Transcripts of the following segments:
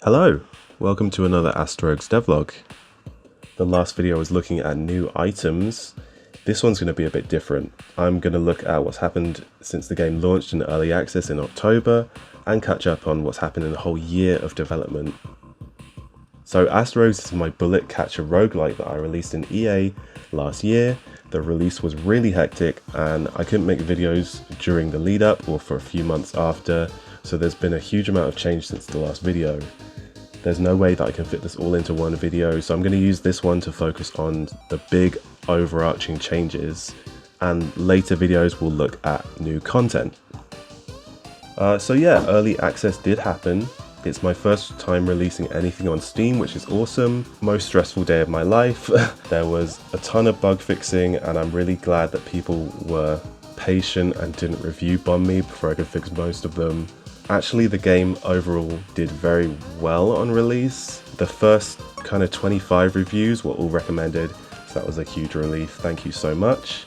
Hello, welcome to another osrsbeatz devlog. The last video was looking at new items. This one's going to be a bit different. I'm going to look at what's happened since the game launched in early access in October and catch up on what's happened in a whole year of development. So osrsbeatz is my bullet catcher roguelike that I released in EA last year. The release was really hectic and I couldn't make videos during the lead up or for a few months after, so there's been a huge amount of change since the last video. There's no way that I can fit this all into one video, so I'm going to use this one to focus on the big overarching changes, and later videos will look at new content. So yeah, early access did happen. It's my first time releasing anything on Steam, which is awesome. Most stressful day of my life. There was a ton of bug fixing and I'm really glad that people were patient and didn't review bomb me before I could fix most of them. Actually, the game overall did very well on release. The first kind of 25 reviews were all recommended, so that was a huge relief. Thank you so much.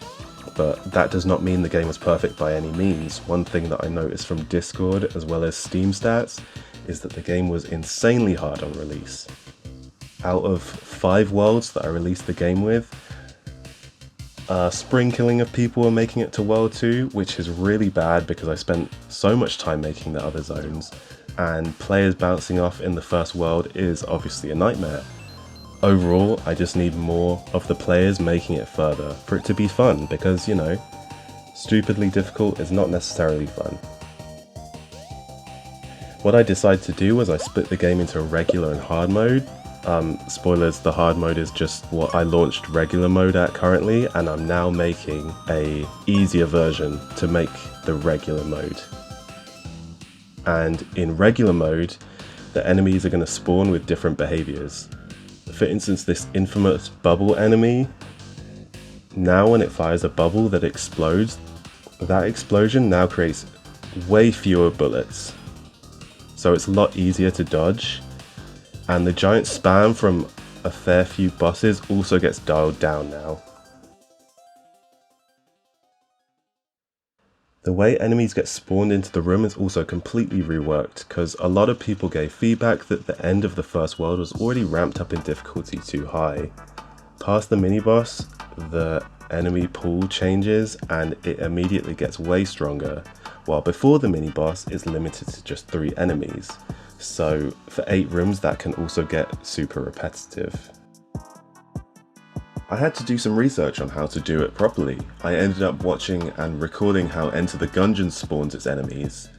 But that does not mean the game was perfect by any means. One thing that I noticed from Discord as well as Steam stats is that the game was insanely hard on release. Out of 5 worlds that I released the game with, spring killing of people were making it to world 2, which is really bad because I spent so much time making the other zones, and players bouncing off in the first world is obviously a nightmare. Overall, I just need more of the players making it further for it to be fun, because, you know, stupidly difficult is not necessarily fun. What I decided to do was I split the game into regular and hard mode. Spoilers, the hard mode is just what I launched regular mode at currently, and I'm now making a easier version to make the regular mode. And in regular mode, the enemies are going to spawn with different behaviors. For instance, this infamous bubble enemy, now when it fires a bubble that explodes, that explosion now creates way fewer bullets. So it's a lot easier to dodge, and the giant spam from a fair few bosses also gets dialed down now. The way enemies get spawned into the room is also completely reworked, because a lot of people gave feedback that the end of the first world was already ramped up in difficulty too high. Past the mini-boss, the enemy pool changes and it immediately gets way stronger, while before the mini-boss is limited to just 3 enemies. So for 8 rooms that can also get super repetitive. I had to do some research on how to do it properly. I ended up watching and recording how Enter the Gungeon spawns its enemies,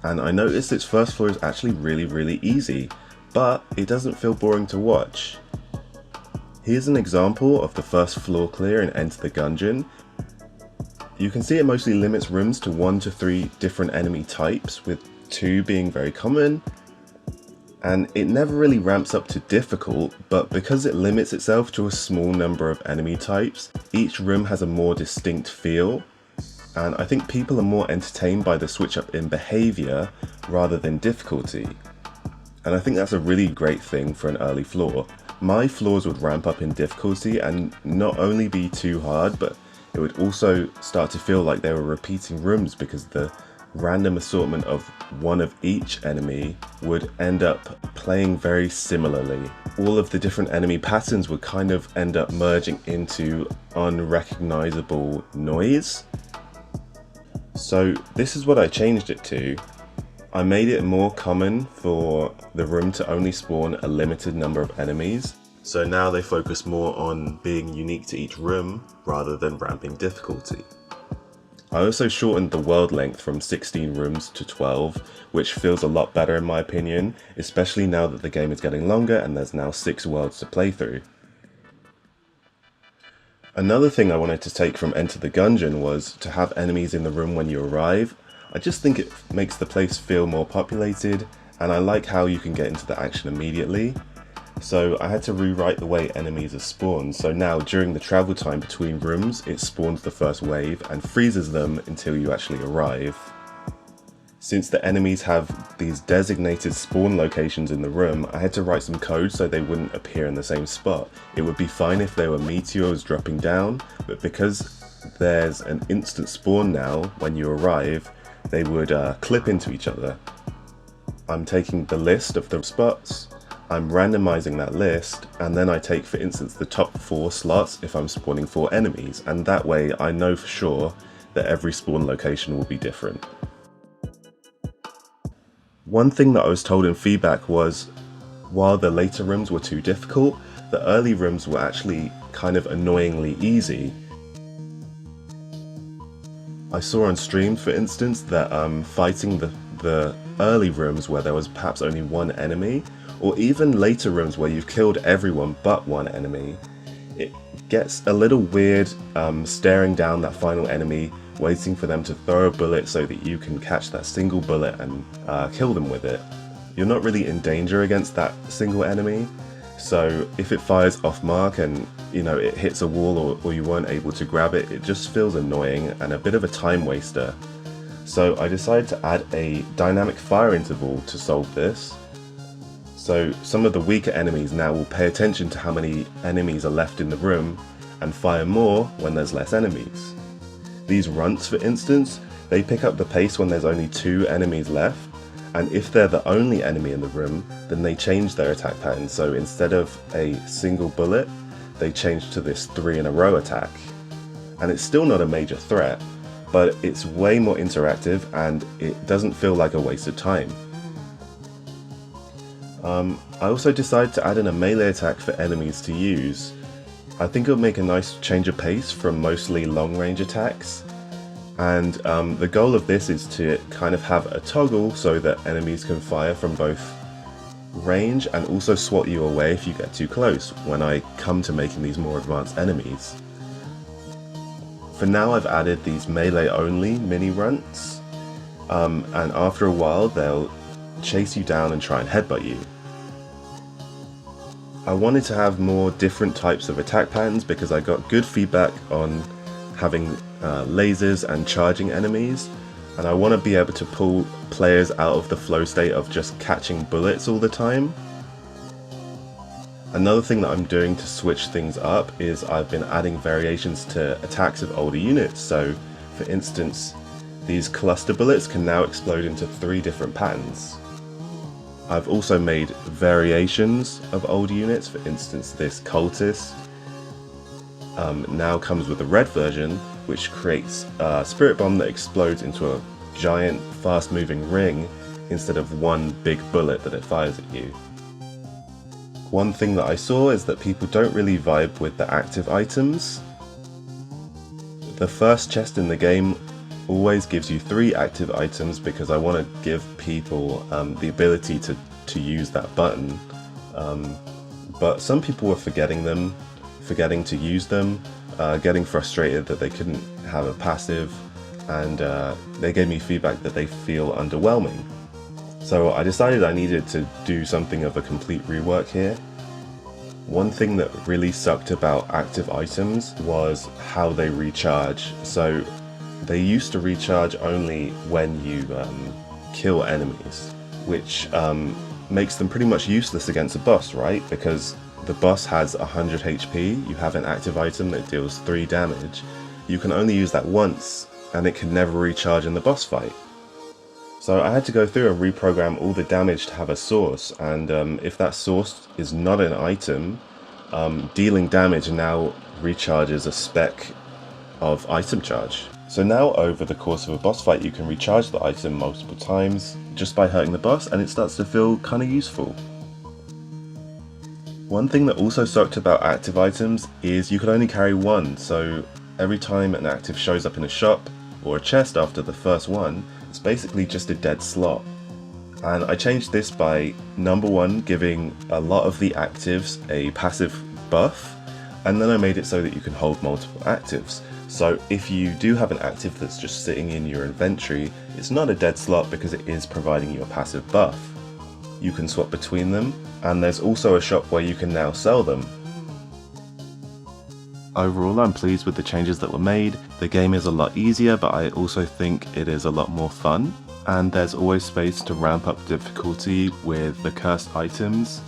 and I noticed its first floor is actually really easy, but it doesn't feel boring to watch. Here's an example of the first floor clear in Enter the Gungeon. You can see it mostly limits rooms to 1 to 3 different enemy types, with 2 being very common. And it never really ramps up to difficult, but because it limits itself to a small number of enemy types, each room has a more distinct feel, and I think people are more entertained by the switch up in behaviour rather than difficulty. And I think that's a really great thing for an early floor. My floors would ramp up in difficulty and not only be too hard, but it would also start to feel like they were repeating rooms because the random assortment of one of each enemy would end up playing very similarly. All of the different enemy patterns would kind of end up merging into unrecognizable noise. So this is what I changed it to. I made it more common for the room to only spawn a limited number of enemies. So now they focus more on being unique to each room rather than ramping difficulty. I also shortened the world length from 16 rooms to 12, which feels a lot better in my opinion, especially now that the game is getting longer and there's now 6 worlds to play through. Another thing I wanted to take from Enter the Gungeon was to have enemies in the room when you arrive. I just think it makes the place feel more populated, and I like how you can get into the action immediately. So I had to rewrite the way enemies are spawned, so now during the travel time between rooms it spawns the first wave and freezes them until you actually arrive. Since the enemies have these designated spawn locations in the room, I had to write some code so they wouldn't appear in the same spot. It would be fine if they were meteors dropping down, but because there's an instant spawn now when you arrive, they would clip into each other. I'm taking the list of the spots, I'm randomizing that list, and then I take, for instance, the top 4 slots if I'm spawning 4 enemies, and that way I know for sure that every spawn location will be different. One thing that I was told in feedback was, while the later rooms were too difficult, the early rooms were actually kind of annoyingly easy. I saw on stream, for instance, that fighting the early rooms where there was perhaps only 1 enemy, or even later rooms where you've killed everyone but 1 enemy, it gets a little weird staring down that final enemy, waiting for them to throw a bullet so that you can catch that single bullet and kill them with it. You're not really in danger against that single enemy, so if it fires off mark and it hits a wall or you weren't able to grab it, it just feels annoying and a bit of a time waster. So I decided to add a dynamic fire interval to solve this. So some of the weaker enemies now will pay attention to how many enemies are left in the room and fire more when there's less enemies. These runts, for instance, they pick up the pace when there's only 2 enemies left, and if they're the only enemy in the room, then they change their attack pattern. So instead of a single bullet, they change to this 3 in a row attack. And it's still not a major threat, but it's way more interactive and it doesn't feel like a waste of time. I also decided to add in a melee attack for enemies to use. I think it'll make a nice change of pace from mostly long range attacks. And the goal of this is to kind of have a toggle so that enemies can fire from both range and also swat you away if you get too close when I come to making these more advanced enemies. For now I've added these melee only mini runts, and after a while they'll chase you down and try and headbutt you. I wanted to have more different types of attack patterns because I got good feedback on having lasers and charging enemies, and I want to be able to pull players out of the flow state of just catching bullets all the time. Another thing that I'm doing to switch things up is I've been adding variations to attacks of older units. So for instance, these cluster bullets can now explode into 3 different patterns. I've also made variations of old units. For instance, this cultist now comes with a red version, which creates a spirit bomb that explodes into a giant fast moving ring instead of 1 big bullet that it fires at you. One thing that I saw is that people don't really vibe with the active items. The first chest in the game always gives you 3 active items because I want to give people the ability to use that button, but some people were forgetting to use them, getting frustrated that they couldn't have a passive, and they gave me feedback that they feel underwhelming. So I decided I needed to do something of a complete rework here. One thing that really sucked about active items was how they recharge. So they used to recharge only when you kill enemies, which makes them pretty much useless against a boss, right? Because the boss has 100 HP, you have an active item that deals 3 damage, you can only use that once and it can never recharge in the boss fight. So I had to go through and reprogram all the damage to have a source, and if that source is not an item, dealing damage now recharges a spec of item charge. So now over the course of a boss fight you can recharge the item multiple times just by hurting the boss, and it starts to feel kind of useful. One thing that also sucked about active items is you could only carry 1, so every time an active shows up in a shop or a chest after the first one, it's basically just a dead slot. And I changed this by, number 1, giving a lot of the actives a passive buff, and then I made it so that you can hold multiple actives. So if you do have an active that's just sitting in your inventory, it's not a dead slot because it is providing you a passive buff. You can swap between them, and there's also a shop where you can now sell them. Overall, I'm pleased with the changes that were made. The game is a lot easier, but I also think it is a lot more fun, and there's always space to ramp up difficulty with the cursed items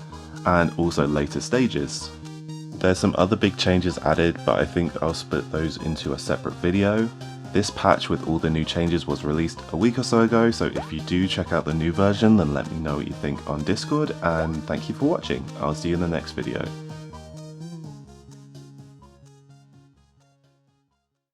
and also later stages. There's some other big changes added, but I think I'll split those into a separate video. This patch with all the new changes was released a week or so ago, so if you do check out the new version, then let me know what you think on Discord, and thank you for watching. I'll see you in the next video.